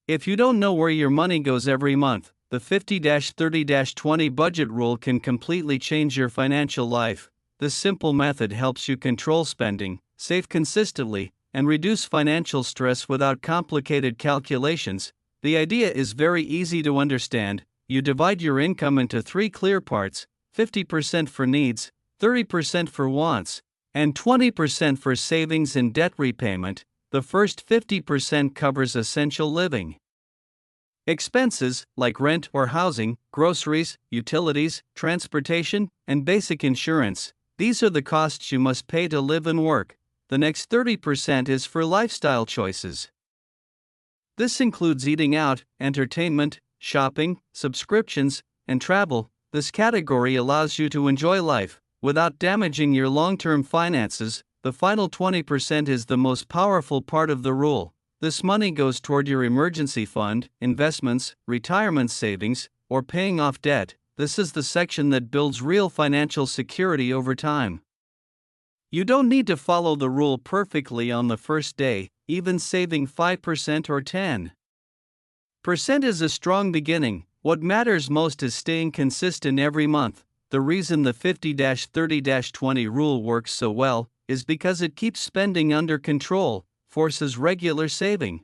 If you don't know where your money goes every month, the 50-30-20 budget rule can completely change your financial life. This simple method helps you control spending, save consistently, and reduce financial stress without complicated calculations. The idea is very easy to understand. You divide your income into three clear parts: 50% for needs, 30% for wants, and 20% for savings and debt repayment. The first 50% covers essential living expenses like rent or housing, groceries, utilities, transportation, and basic insurance. These are the costs you must pay to live and work. The next 30% is for lifestyle choices. This includes eating out, entertainment, shopping, subscriptions, and travel. This category allows you to enjoy life without damaging your long-term finances. The final 20% is the most powerful part of the rule. This money goes toward your emergency fund, investments, retirement savings, or paying off debt. This is the section that builds real financial security over time. You don't need to follow the rule perfectly on the first day. Even saving 5% or 10% is a strong beginning. What matters most is staying consistent every month. The reason the 50-30-20 rule works so well is because it keeps spending under control, forces regular saving,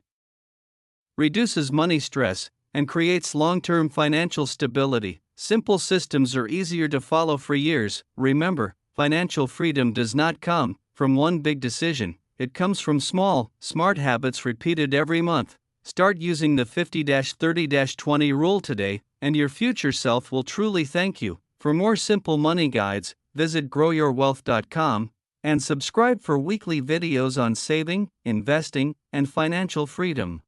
reduces money stress, and creates long-term financial stability. Simple systems are easier to follow for years. Remember, financial freedom does not come from one big decision. It comes from small, smart habits repeated every month. Start using the 50-30-20 rule today, and your future self will truly thank you. For more simple money guides, visit growyourwealth.com and subscribe for weekly videos on saving, investing, and financial freedom.